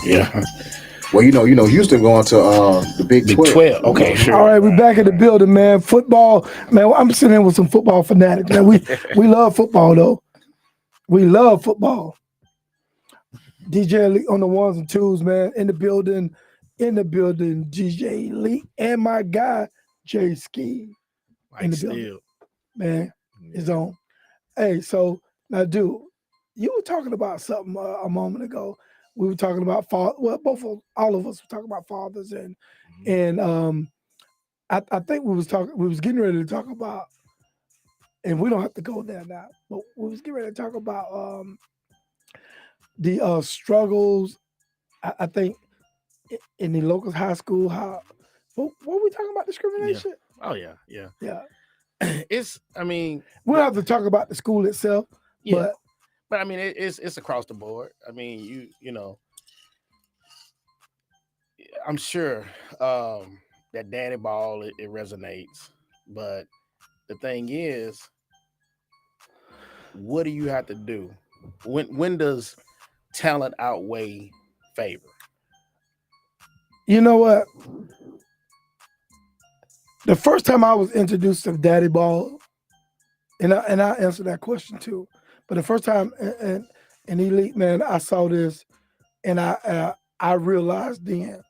Yeah. Well, Houston going to the Big Big 12. 12. Okay, sure. All right, we're back in the building, man. Football, man. I'm sitting in with some football fanatics, man. We love football though. We love football. DJ Elite on the ones and twos, man. In the building, DJ Elite and my guy Jay Ski in the building, Steele. man. Is on. Hey, so now, dude, you were talking about something a moment ago. We were talking about well, all of us were talking about fathers, and I think we was getting ready to talk about, and we don't have to go there now, but we was getting ready to talk about the struggles. I think in the local high school, how what were we talking about discrimination? Oh yeah. Yeah, I mean, we don't have to talk about the school itself, yeah. But I mean, it's across the board. I mean, you know, I'm sure that daddy ball it resonates, but the thing is, what do you have to do? When does talent outweigh favor? you know what? The first time I was introduced to daddy ball, and I answered that question too. But the first time in Elite, man, I saw this, and I realized then,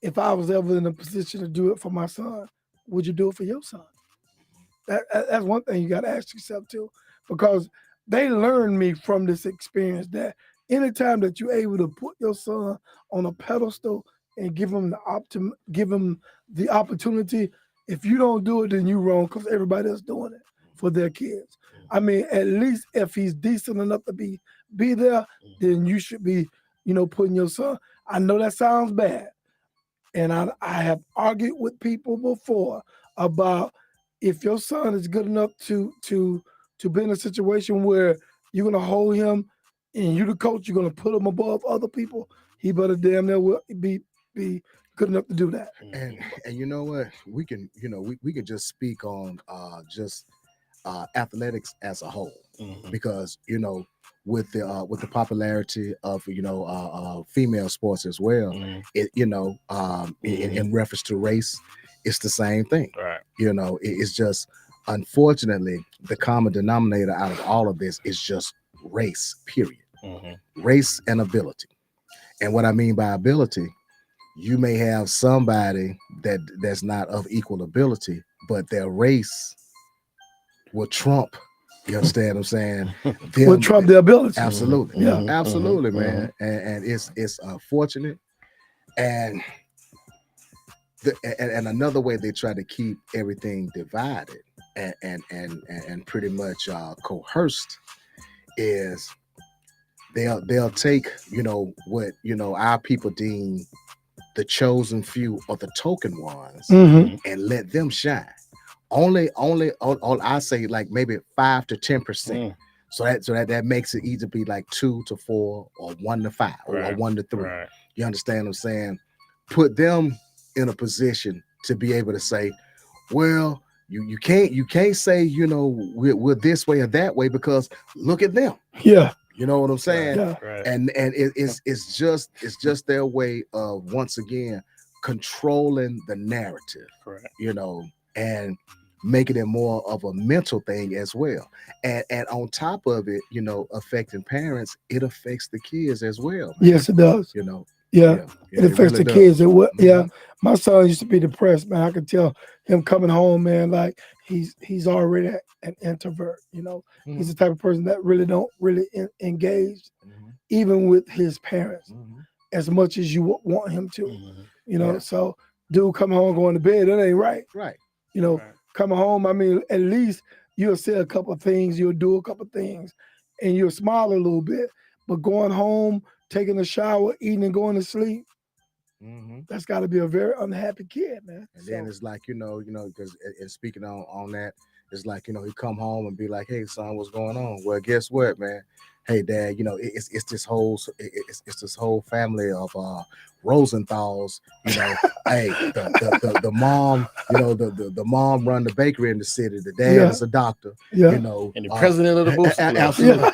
if I was ever in a position to do it for my son, would you do it for your son? That's one thing you got to ask yourself too, because they learned me from this experience that anytime that you're able to put your son on a pedestal and give him the opportunity, if you don't do it, then you wrong because everybody else doing it for their kids. I mean, at least if he's decent enough to be there, then you should be, putting your son. I know that sounds bad, and I have argued with people before about if your son is good enough to be in a situation where you're gonna hold him and you the coach, you're gonna put him above other people. He better damn near be good enough to do that. And you know what? We can we can just speak on just athletics as a whole, because with the popularity of female sports as well, it in reference to race, it's the same thing. Right. It's just, unfortunately, the common denominator out of all of this is just race. Period. Race and ability. And what I mean by ability, you may have somebody that's not of equal ability, but their race will trump. You understand what I'm saying? Will trump their ability. Absolutely. Yeah. Absolutely, man. And it's unfortunate. And and another way they try to keep everything divided and pretty much coerced is they'll take what our people deem the chosen few or the token ones, and let them shine. Only I say like maybe 5 to 10%. So that makes it either be like 2 to 4 or 1 to 5 or 1 to 3. Right. You understand what I'm saying? Put them in a position to be able to say, well, you can't say we're this way or that way because look at them. Yeah. You know what I'm saying? Right. And it's just their way of, once again, controlling the narrative. Correct. And making it more of a mental thing as well. And on top of it, affecting parents, it affects the kids as well, man. Yes, it does. Yeah, it affects really the kids. does. My son used to be depressed, man. I could tell him coming home, man, like he's already an introvert. He's the type of person that really don't engage, even with his parents, as much as you want him to. So dude coming home going to bed, that ain't right. Right. Coming home, I mean, at least you'll say a couple of things, you'll do a couple of things, and you'll smile a little bit. But going home, taking a shower, eating, and going to sleep, that's got to be a very unhappy kid, man. And then it's like, because and speaking on that, it's like, he come home and be like, hey, son, what's going on? Well, guess what, man? hey dad, it's this whole it's this whole family of Rosenthals, hey, the mom, the mom run the bakery in the city, the dad Yeah. is a doctor, Yeah. And the president of the Booster Club. absolutely,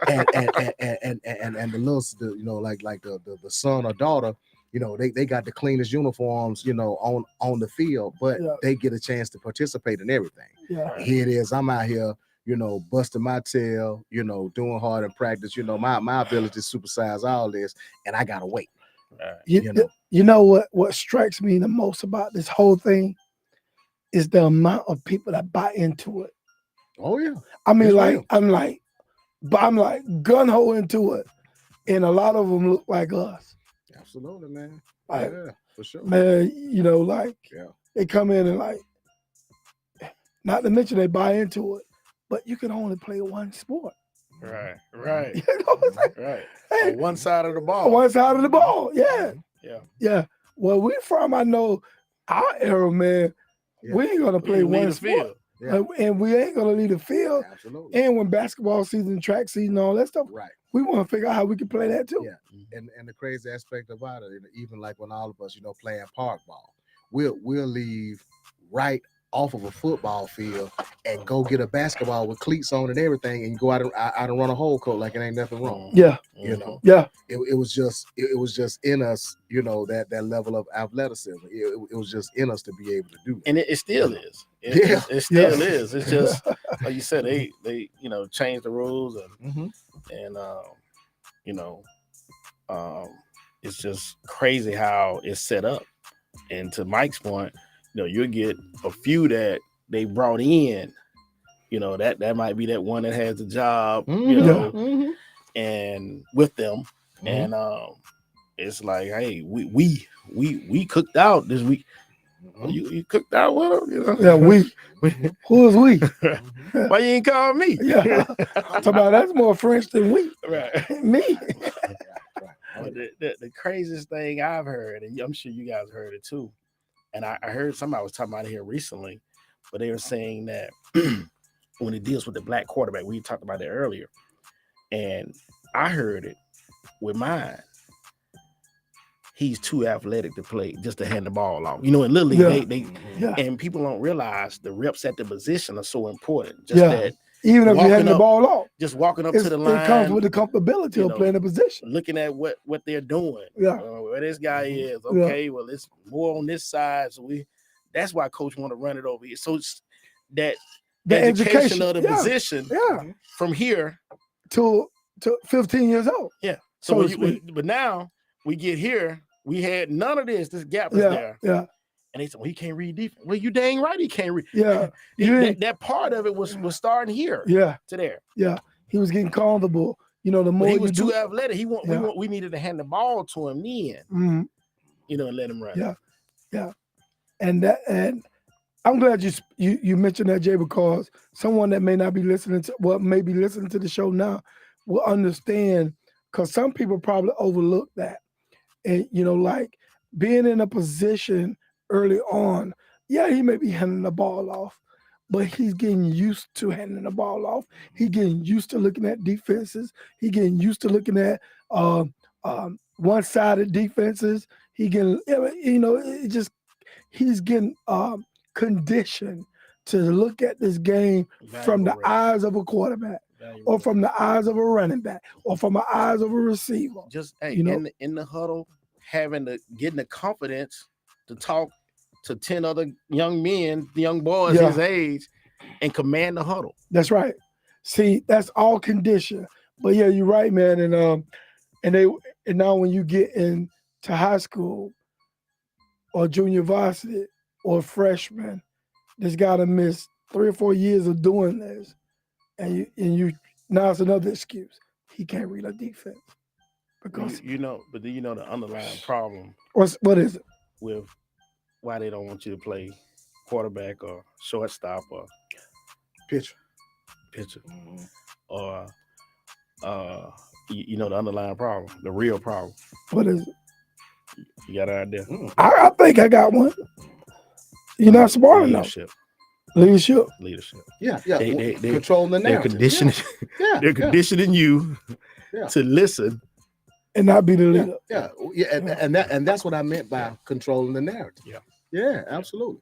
and the little, like the son or daughter, they got the cleanest uniforms, on the field, but Yeah. they get a chance to participate in everything. Yeah. Here it is, I'm out here, busting my tail, doing hard in practice, my ability to supersize all this, and I gotta wait. You know what strikes me the most about this whole thing is the amount of people that buy into it. Oh yeah. I mean, It's like real. I'm like gun ho into it, and a lot of them look like us. Absolutely, man. Like, Yeah, for sure. man, like Yeah. they come in and like, not to mention they buy into it, but you can only play one sport. Right. You know what I'm saying? Right. Hey, On one side of the ball. one side of the ball. Yeah. Yeah. Yeah. Where we from, I know our era, man, Yeah. we ain't gonna play You leave one the sport. field. Yeah. And we ain't gonna leave the field. Absolutely. And when basketball season, track season, all that stuff, Right. we want to figure out how we can play that too. Yeah. And the crazy aspect about it, even like when all of us, playing park ball, we'll leave right off of a football field and go get a basketball with cleats on and everything, and you go out and run a whole court like it ain't nothing wrong. Yeah. Yeah. It was just in us, that level of athleticism. It was just in us to be able to do that. And it still is. Yeah. It still is. It's just like you said, they changed the rules and it's just crazy how it's set up. And to Mike's point, you'll get a few that they brought in, that might be that one that has a job, and with them. And it's like, hey, we cooked out this week. You cooked out with them? Yeah, we. Who is we? Why you ain't call me? Yeah. Talk about that's more French than we. Right. Me. But the craziest thing I've heard, and I'm sure you guys heard it too, and I heard somebody was talking about it here recently, but they were saying that when it deals with the black quarterback, we talked about that earlier, and I heard it with mine. He's too athletic to play, just to hand the ball off. In Little League, they and people don't realize the reps at the position are so important. Just that even if you hand the ball off, just walking up to the line, it comes with the comfortability of playing the position. Looking at what they're doing, where this guy is. Okay, well, it's more on this side, so that's why coach want to run it over here. So it's the education of the position, from here to 15 years old. Yeah. So but now we get here, we had none of this. This gap is there. Yeah. And they said, well, he can't read defense. Well, you dang right he can't read. Yeah. that part of it was starting here. Yeah. To there. Yeah. He was getting comfortable. The more he was too athletic. We needed to hand the ball to him then. Mm-hmm. And let him run. Yeah. Yeah. And I'm glad you mentioned that, Jay, because someone that may not be listening to the show now will understand, because some people probably overlook that. And like being in a position early on, he may be handing the ball off, but he's getting used to handing the ball off. He's getting used to looking at defenses. He's getting used to looking at one-sided defenses. He's getting conditioned to look at this game from the eyes of a quarterback, or from the eyes of a running back, or from the eyes of a receiver. Just in the huddle, getting the confidence to talk to 10 other young boys his age, and command the huddle. That's right. See, that's all condition. But yeah, you're right, man. And now when you get into high school or junior varsity or freshman, that's got to miss 3 or 4 years of doing this, and you now it's another excuse. He can't read a defense because but do you know the underlying problem? What is it? With why they don't want you to play quarterback or shortstop or pitcher, or the underlying problem, the real problem. What is it? You got an idea? I think I got one. You're not smart enough. Leadership. Leadership. Yeah. They Controlling the they're narrative. conditioning. Yeah. They're conditioning you Yeah. to listen. And not be the leader. And that's what I meant by controlling the narrative. Yeah, absolutely.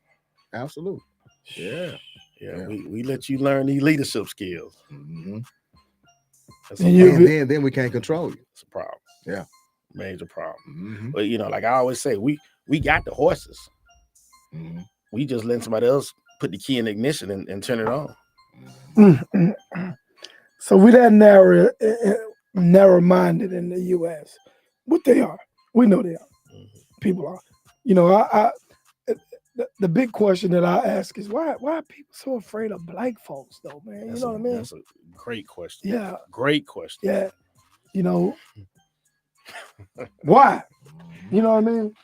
Yeah. We let you learn these leadership skills. Mm-hmm. And then we can't control you. It's a problem. Yeah, major problem. Mm-hmm. But like I always say, we got the horses. Mm-hmm. We just let somebody else put the key in the ignition and turn it on. So we that narrow-minded in the U.S. What they are, we know they are. People are. The big question that I ask is why are people so afraid of black folks though, man? You know what I mean? That's a great question. Yeah. Great question. Yeah. Why? You know what I mean?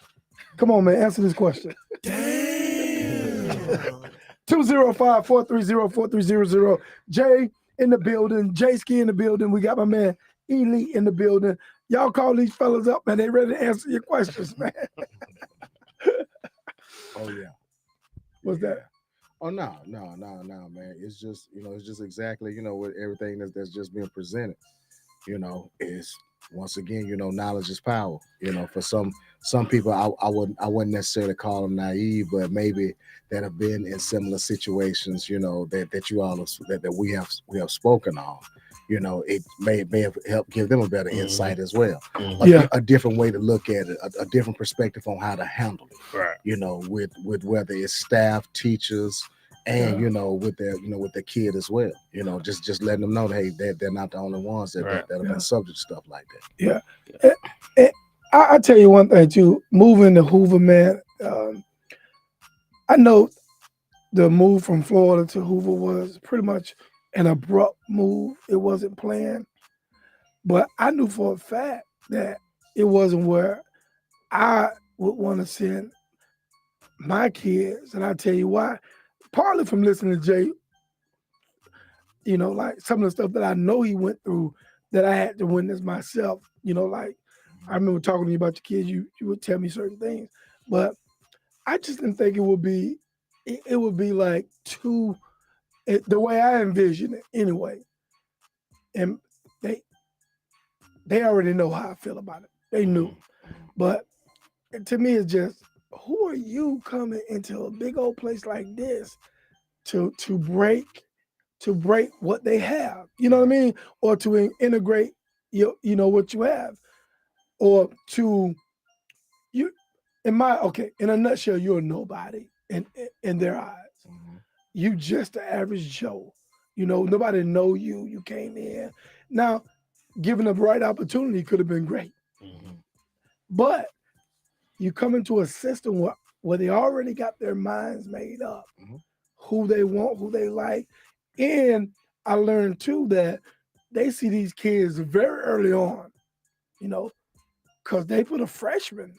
Come on, man. Answer this question. 205-430-4300. Jay in the building. Jay Ski in the building. We got my man Elite in the building. Y'all call these fellas up, man. They ready to answer your questions, man. Oh yeah. What's that? Oh no, man. It's just it's just exactly with everything that's just being presented. Is once again, knowledge is power. For some people, I wouldn't necessarily call them naive, but maybe that have been in similar situations. That you all that we have spoken on. It may have helped give them a better insight as well. A different way to look at it, a different perspective on how to handle it. Right. With whether it's staff, teachers, and with their kid as well. Just letting them know that hey, they're not the only ones that have been subject to stuff like that. Yeah. I tell you one thing too. Moving to Hoover, man. I know the move from Florida to Hoover was pretty much an abrupt move. It wasn't planned, but I knew for a fact that it wasn't where I would want to send my kids. And I tell you why. Partly from listening to Jay, like some of the stuff that I know he went through that I had to witness myself. Like I remember talking to you about your kids, you would tell me certain things, but I just didn't think it would be like the way I envision it anyway. And they already know how I feel about it. They knew. But to me, it's just, who are you coming into a big old place like this to break what they have? You know what I mean? Or to integrate what you have. Or to you in a nutshell, you're a nobody in their eyes. You just the average Joe. Nobody know you. You came in. Now, given the right opportunity, could have been great. But you come into a system where they already got their minds made up, who they want, who they like. And I learned too that they see these kids very early on, because they put a freshman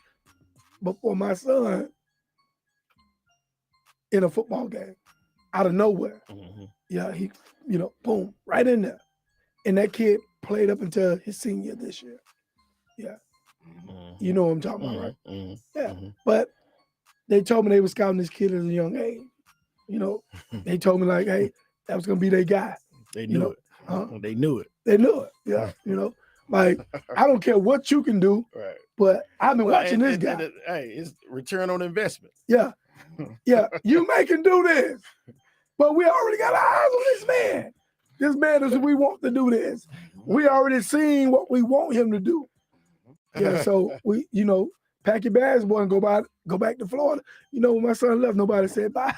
before my son in a football game out of nowhere. Yeah, he, boom, right in there. And that kid played up until his senior this year. Yeah. You know what I'm talking about, right? Yeah. But they told me they were scouting this kid at a young age. They told me like, hey, that was going to be their guy. They knew it. They knew it. They knew it. Yeah. Like, I don't care what you can do, right? But I've been watching this guy. Hey, it's return on investment. Yeah. Yeah. You can do this. But we already got our eyes on this man. This man is we want to do this. We already seen what we want him to do. Yeah, so we, pack your bags, boy, and go back to Florida. When my son left, nobody said bye.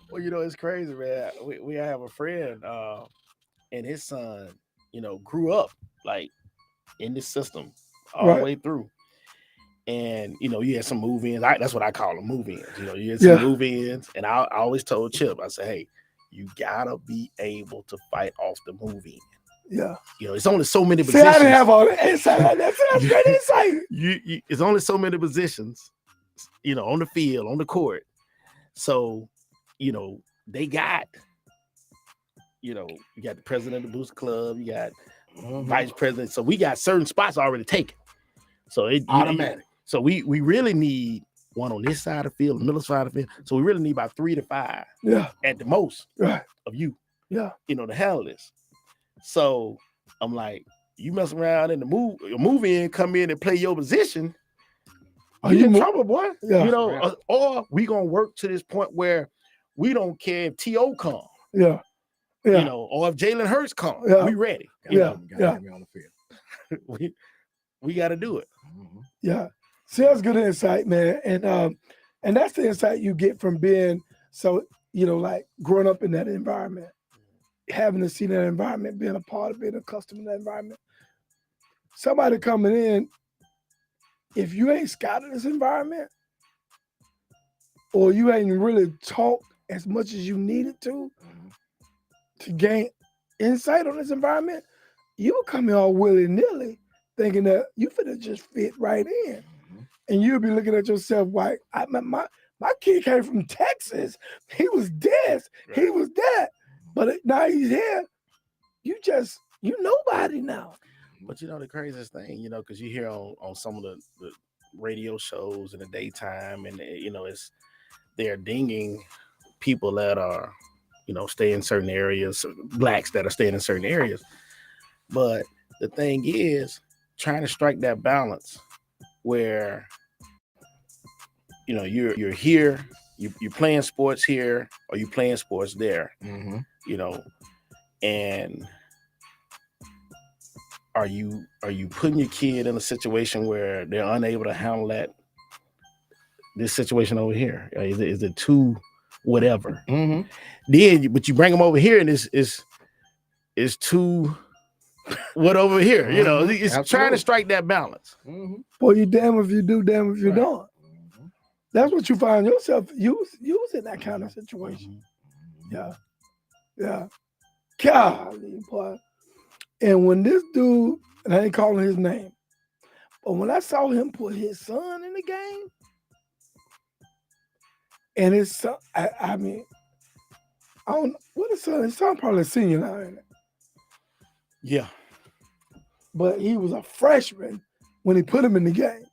Well, it's crazy, man. We have a friend, and his son, grew up like in the system all the way through. And you had some move-ins. That's what I call them, move-ins. You had some move-ins, and I always told Chip, I said, hey, you gotta be able to fight off the move-in. Yeah. It's only so many positions. See, I didn't have all the insight. That's great insight. It's only so many positions, on the field, on the court. So, they got, you got the president of the Booster Club, you got vice president. So we got certain spots already taken. So it automatic. So we really need one on this side of the field, the middle side of the field. So we really need about 3 to 5 at the most of you, to handle this. So I'm like, you mess around in the move in, come in and play your position. You in trouble, boy. Or we gonna work to this point where we don't care if T.O. come. Yeah. Or if Jalen Hurts come. We ready. Gotta get me on the field. we got to do it. Yeah. See, that's good insight, man. And that's the insight you get from being like growing up in that environment, having to see that environment, being a part of being accustomed to that environment. Somebody coming in, if you ain't scouted this environment or you ain't really talked as much as you needed to gain insight on this environment, you'll come in all willy-nilly thinking that you finna just fit right in. And you'll be looking at yourself like, my kid came from Texas. He was this, he was that. But now he's here. You nobody now. But the craziest thing, because you hear on some of the radio shows in the daytime, and they're dinging people that are, stay in certain areas, blacks that are staying in certain areas. But the thing is, trying to strike that balance where, you're here, you're playing sports here, or you playing sports there, and are you putting your kid in a situation where they're unable to handle this situation over here? Is it too whatever? Then, but you bring them over here, and it's too what over here? It's Absolutely. Trying to strike that balance. Well, you damn if you do, damn if you don't. That's what you find yourself using that kind of situation. Yeah. Golly, boy. And when this dude, and I ain't calling his name, but when I saw him put his son in the game, and his son, I mean, I don't know, what his son probably a senior now, ain't it? Yeah. But he was a freshman when he put him in the game.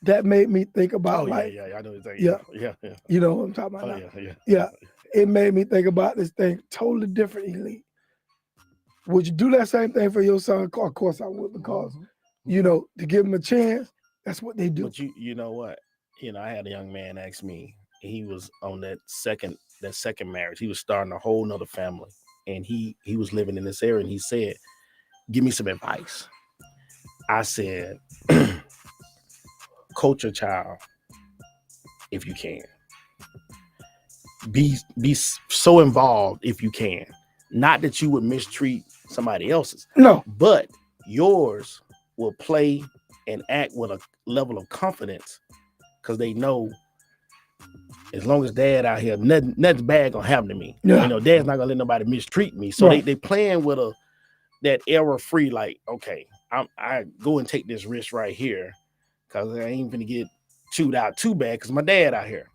That made me think about I know what you're saying. Yeah. You know what I'm talking about now? Yeah. It made me think about this thing totally different, Elite. Would you do that same thing for your son? Of course I would, because, to give him a chance, that's what they do. But you know what? I had a young man ask me, he was on that second marriage. He was starting a whole nother family, and he was living in this area, and he said, give me some advice. I said, coach your child if you can. Be so involved if you can. Not that you would mistreat somebody else's. No. But yours will play and act with a level of confidence because they know as long as dad out here, nothing's bad gonna happen to me. Yeah. Dad's not gonna let nobody mistreat me. So they playing with that error-free, like, okay, I go and take this risk right here because I ain't gonna get chewed out too bad because my dad out here.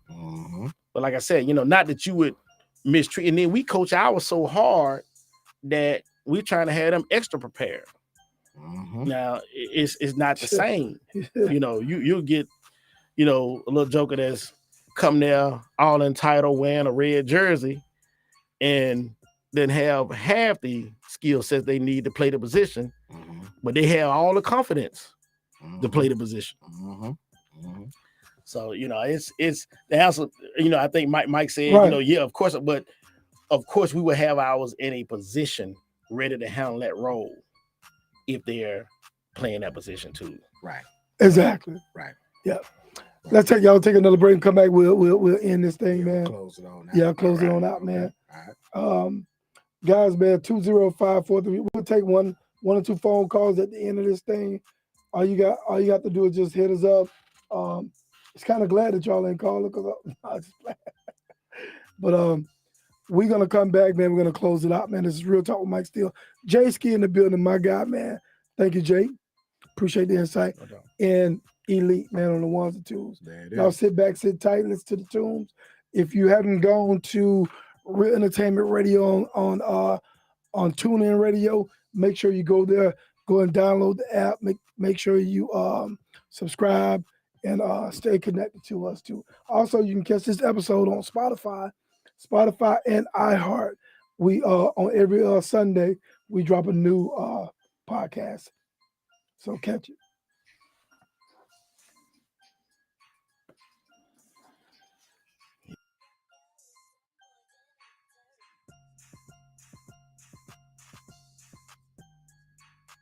But like I said, not that you would mistreat. And then we coach ours so hard that we're trying to have them extra prepared. Now it's not the same. You'll get, a little joker that's come there all entitled wearing a red jersey and then have half the skill sets they need to play the position, but they have all the confidence to play the position. So, it's the answer, I think Mike said, yeah, of course, but of course we will have ours in a position ready to handle that role if they're playing that position too. Right. Exactly. Right. Yeah. Let's take another break and come back. We'll end this thing, man. Close it on out. Yeah, close it on out, man. All right. Guys, man, 205-43. We'll take one or two phone calls at the end of this thing. All you got to do is just hit us up. It's kind of glad that y'all ain't calling because I just playing. But we're gonna come back, man. We're gonna close it out, man. This is Real Talk with Mike Steele. Jay Ski in the building, my guy, man. Thank you, Jay. Appreciate the insight. And Elite, man, on the ones and twos. Y'all sit back, sit tight, listen to the tunes. If you haven't gone to Real Entertainment Radio on TuneIn Radio, make sure you go there. Go and download the app. Make sure you subscribe and stay connected to us too. Also, you can catch this episode on Spotify and iHeart. We on every Sunday we drop a new podcast. So catch it.